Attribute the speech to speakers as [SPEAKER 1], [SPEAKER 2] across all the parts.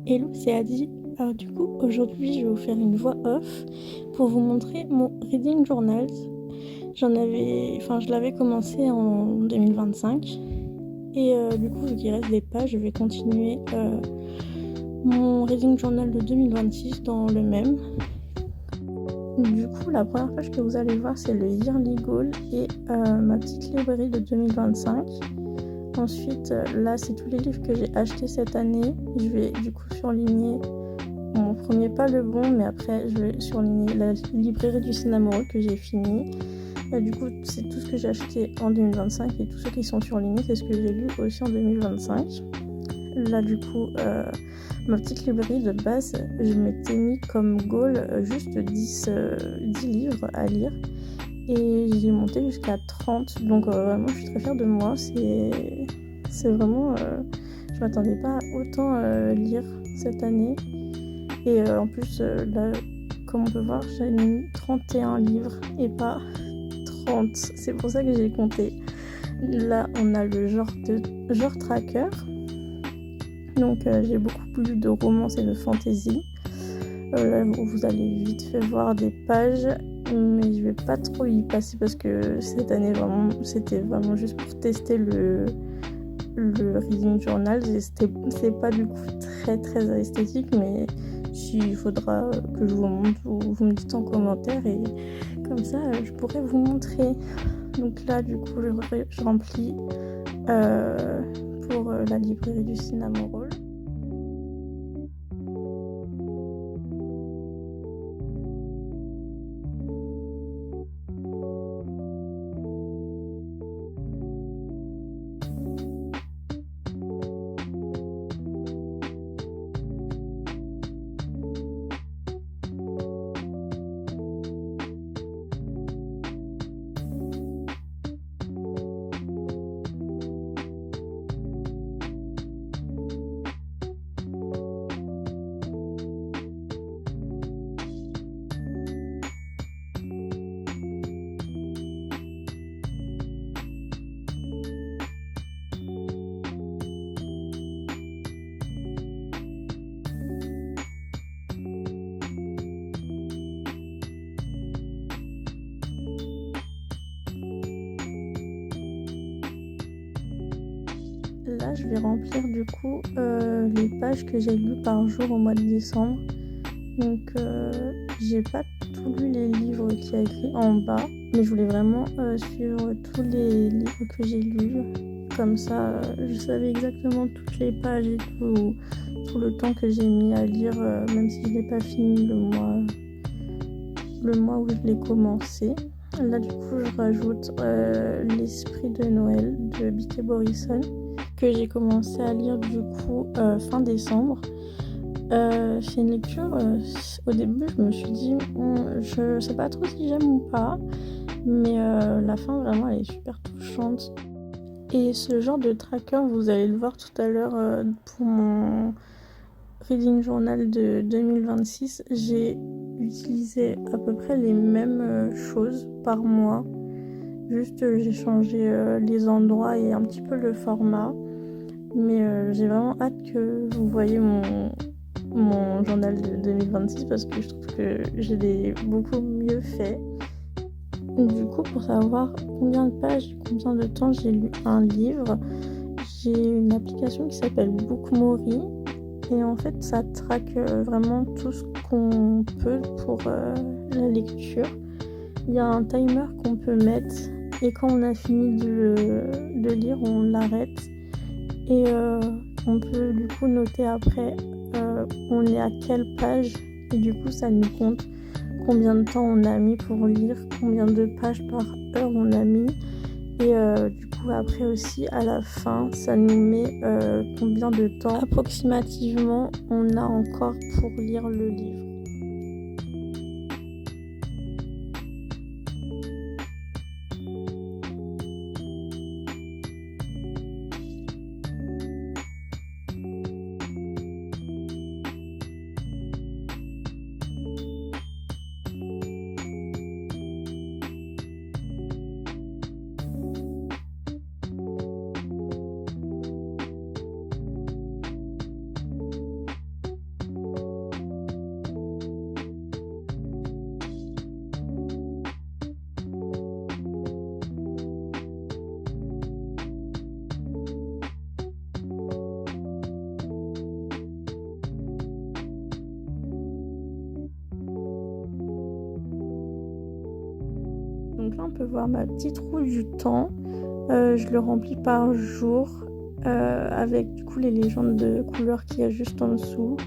[SPEAKER 1] Hello, c'est Adi. Alors du coup, aujourd'hui, je vais vous faire une voix off pour vous montrer mon reading journal. Je l'avais commencé en 2025 et du coup, vu qu'il reste des pages, je vais continuer mon reading journal de 2026 dans le même. Du coup, la première page que vous allez voir, c'est le Yearly Goal et ma petite librairie de 2025. Ensuite, là, c'est tous les livres que j'ai achetés cette année. Je vais du coup surligner mon premier pas le bon, mais après, je vais surligner la librairie du Cinnamoroll que j'ai fini. Du coup, c'est tout ce que j'ai acheté en 2025 et tous ceux qui sont surlignés, c'est ce que j'ai lu aussi en 2025. Là, du coup, ma petite librairie de base, je m'étais mis comme goal juste 10 livres à lire. Et j'ai monté jusqu'à 30, donc vraiment je suis très fière de moi, c'est vraiment, je m'attendais pas à autant lire cette année, et en plus là, comme on peut voir, j'ai mis 31 livres et pas 30, c'est pour ça que j'ai compté. Là on a le genre tracker, donc j'ai beaucoup lu de romances et de fantasy. Là vous allez vite fait voir des pages, mais je vais pas trop y passer parce que cette année vraiment c'était vraiment juste pour tester le reading journal. C'est pas du coup très esthétique, mais s'il faudra que je vous montre, vous me dites en commentaire et comme ça je pourrais vous montrer. Donc là du coup je remplis pour la librairie du Cinnamoroll. Là, je vais remplir du coup les pages que j'ai lues par jour au mois de décembre. Donc, j'ai pas tout lu les livres qu'il y a écrit en bas, mais je voulais vraiment suivre tous les livres que j'ai lus. Comme ça, je savais exactement toutes les pages et tout le temps que j'ai mis à lire, même si je l'ai pas fini le mois où je l'ai commencé. Là, du coup, je rajoute L'Esprit de Noël de B.K. Borison, que j'ai commencé à lire du coup fin décembre. C'est une lecture, au début je me suis dit je sais pas trop si j'aime ou pas, mais la fin vraiment elle est super touchante. Et ce genre de tracker, vous allez le voir tout à l'heure pour mon reading journal de 2026, j'ai utilisé à peu près les mêmes choses par mois. Juste j'ai changé les endroits et un petit peu le format. Mais j'ai vraiment hâte que vous voyez mon journal de 2026 parce que je trouve que je l'ai beaucoup mieux fait. Du coup, pour savoir combien de pages, combien de temps j'ai lu un livre, j'ai une application qui s'appelle Bookmori et en fait ça traque vraiment tout ce qu'on peut pour la lecture. Il y a un timer qu'on peut mettre et quand on a fini de lire, on l'arrête. Et on peut du coup noter après on est à quelle page et du coup ça nous compte combien de temps on a mis pour lire, combien de pages par heure on a mis et du coup après aussi à la fin ça nous met combien de temps approximativement on a encore pour lire le livre. Donc là on peut voir ma petite roue du temps. Je le remplis par jour avec du coup les légendes de couleurs qu'il y a juste en dessous.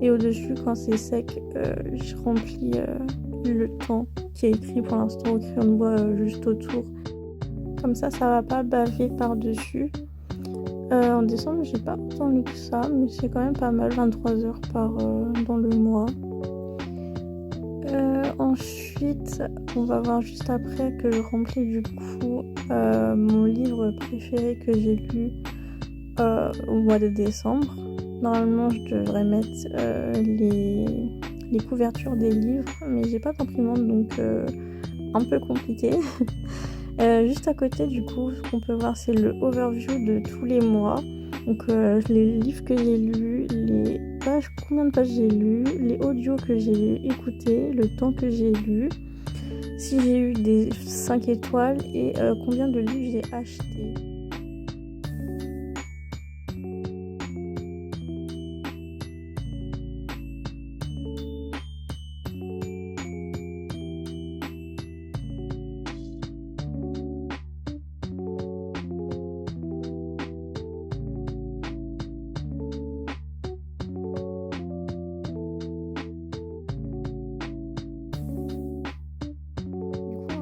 [SPEAKER 1] Et au-dessus, quand c'est sec, je remplis le temps qui est écrit pour l'instant au crayon de bois juste autour. Comme ça va pas baver par-dessus. En décembre, j'ai pas autant lu que ça, mais c'est quand même pas mal, 23 heures dans le mois. Ensuite, on va voir juste après que je remplis du coup mon livre préféré que j'ai lu au mois de décembre. Normalement, je devrais mettre les couvertures des livres, mais j'ai pas d'imprimante, donc un peu compliqué. Juste à côté, du coup, ce qu'on peut voir, c'est le overview de tous les mois. Donc, les livres que j'ai lus, combien de pages j'ai lu, les audios que j'ai écoutés, le temps que j'ai lu, si j'ai eu des 5 étoiles et combien de livres j'ai achetés.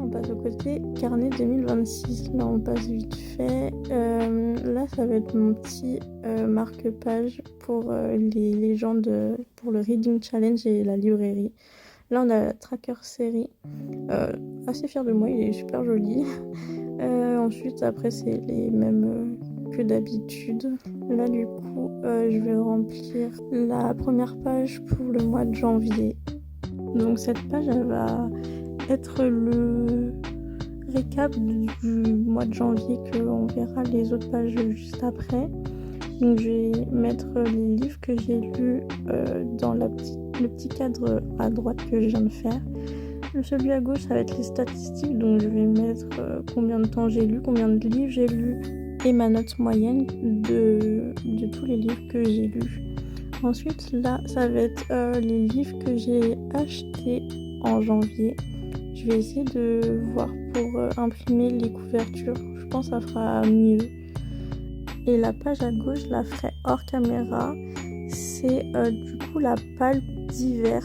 [SPEAKER 1] On passe au côté carnet 2026. Là, on passe vite fait. Là, ça va être mon petit marque-page pour les légendes, pour le Reading Challenge et la librairie. Là, on a la Tracker série. Assez fière de moi, il est super joli. Ensuite, après, c'est les mêmes que d'habitude. Là, du coup, je vais remplir la première page pour le mois de janvier. Donc, cette page, elle va être le récap du mois de janvier, qu'on verra les autres pages juste après. Donc je vais mettre les livres que j'ai lus dans le petit cadre à droite que je viens de faire. Celui à gauche, ça va être les statistiques, donc je vais mettre combien de temps j'ai lu, combien de livres j'ai lus et ma note moyenne de tous les livres que j'ai lus. Ensuite, là, ça va être les livres que j'ai achetés en janvier. Je vais essayer de voir pour imprimer les couvertures. Je pense que ça fera mieux. Et la page à gauche, je la ferai hors caméra. C'est du coup la palme d'hiver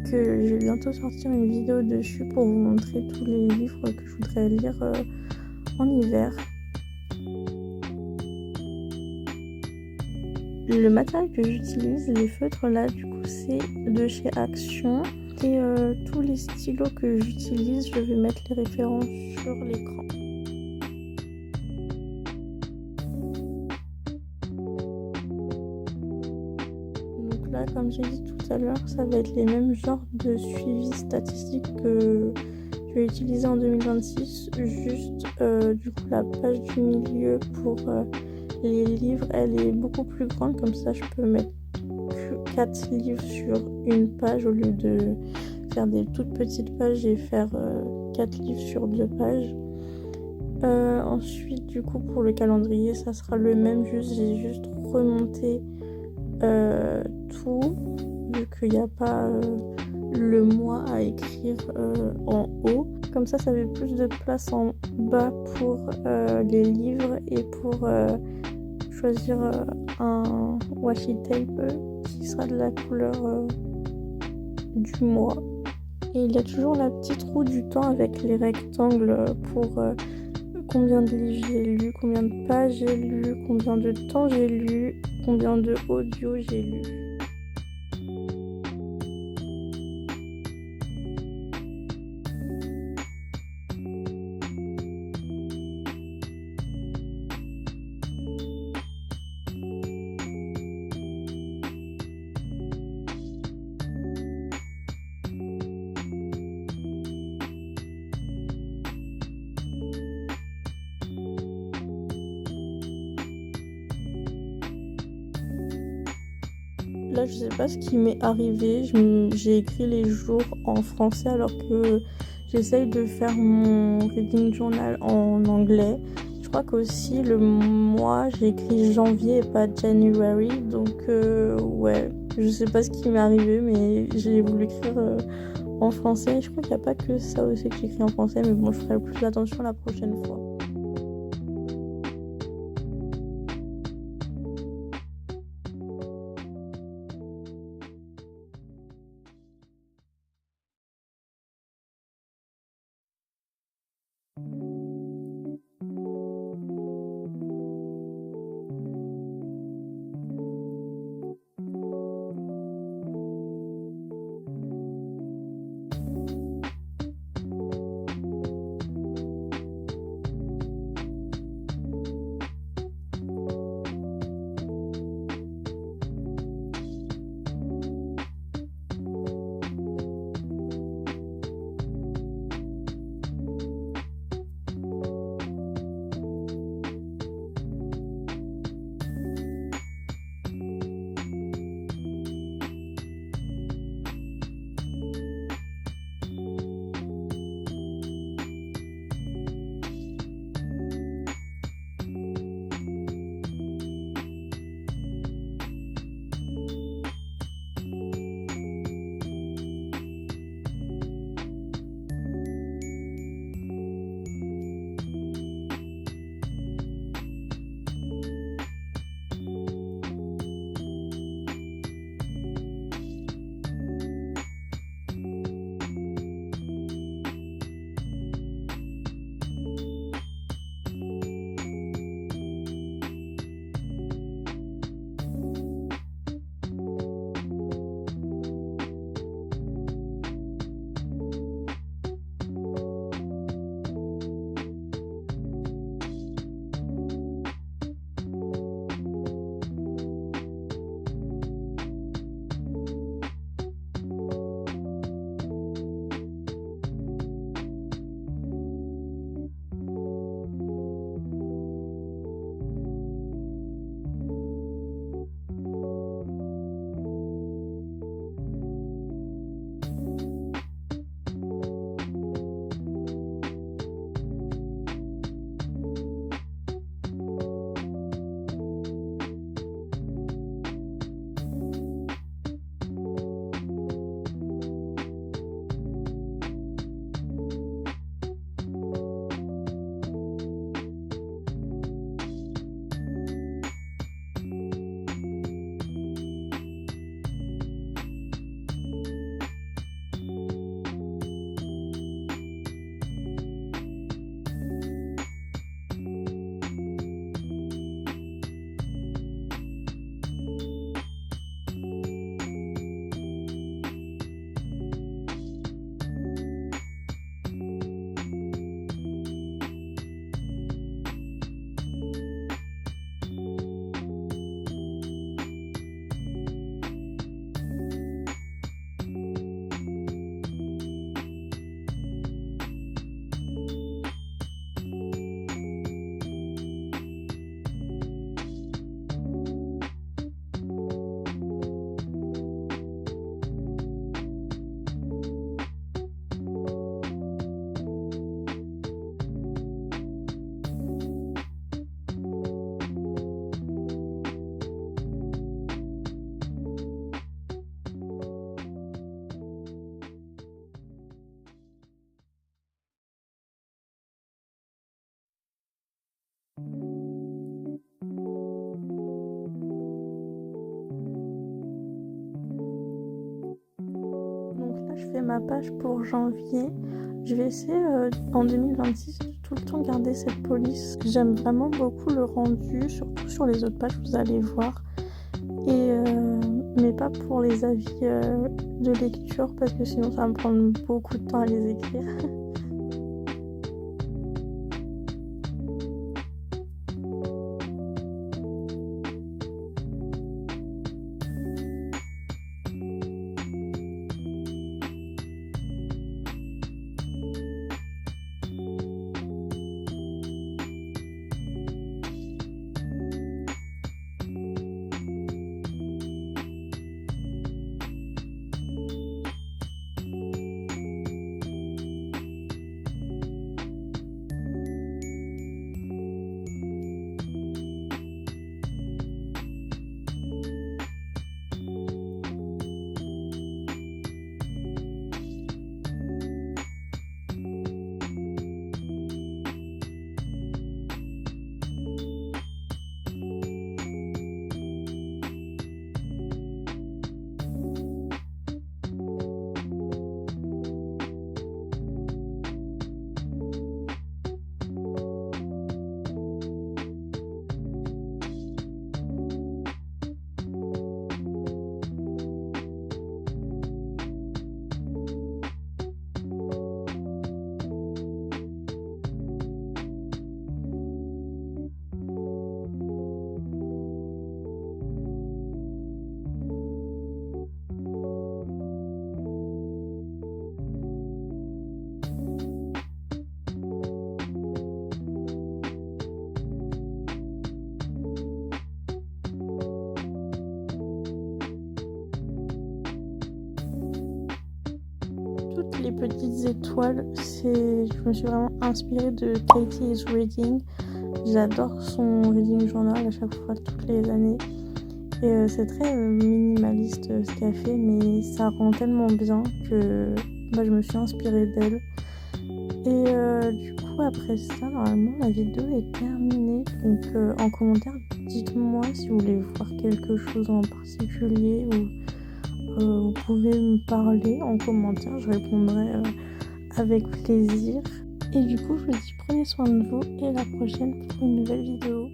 [SPEAKER 1] que je vais bientôt sortir une vidéo dessus pour vous montrer tous les livres que je voudrais lire en hiver. Le matériel que j'utilise, les feutres là, du coup, c'est de chez Action. Et tous les stylos que j'utilise, je vais mettre les références sur l'écran. Donc là, comme j'ai dit tout à l'heure, ça va être les mêmes genres de suivi statistique que je vais utiliser en 2026. Juste, du coup, la page du milieu pour les livres, elle est beaucoup plus grande. Comme ça, je peux mettre 4 livres sur une page au lieu de faire des toutes petites pages et faire 4 livres sur 2 pages. Ensuite, du coup, pour le calendrier, ça sera le même, j'ai juste remonté tout, vu qu'il n'y a pas le mois à écrire en haut. Comme ça fait plus de place en bas pour les livres et pour choisir un washi tape qui sera de la couleur du mois. Et il y a toujours la petite roue du temps avec les rectangles pour combien de livres j'ai lu, combien de pages j'ai lu, combien de temps j'ai lu, combien de audio j'ai lu. Là, je sais pas ce qui m'est arrivé. J'ai écrit les jours en français alors que j'essaye de faire mon reading journal en anglais. Je crois qu'aussi le mois, j'ai écrit janvier et pas January. Donc, ouais, je sais pas ce qui m'est arrivé, mais j'ai voulu écrire en français. Je crois qu'il n'y a pas que ça aussi que j'écris en français, mais bon, je ferai plus attention la prochaine fois. Je fais ma page pour janvier. Je vais essayer en 2026 de tout le temps garder cette police. J'aime vraiment beaucoup le rendu, surtout sur les autres pages, vous allez voir. Mais pas pour les avis de lecture parce que sinon ça va me prendre beaucoup de temps à les écrire. les petites étoiles, je me suis vraiment inspirée de Katie's Reading. J'adore son reading journal à chaque fois, toutes les années. Et c'est très minimaliste ce qu'elle fait, mais ça rend tellement bien que je me suis inspirée d'elle. Et du coup, après ça, normalement, la vidéo est terminée. Donc en commentaire, dites-moi si vous voulez voir quelque chose en particulier ou vous pouvez me parler en commentaire, je répondrai avec plaisir. Et du coup, je vous dis prenez soin de vous et à la prochaine pour une nouvelle vidéo.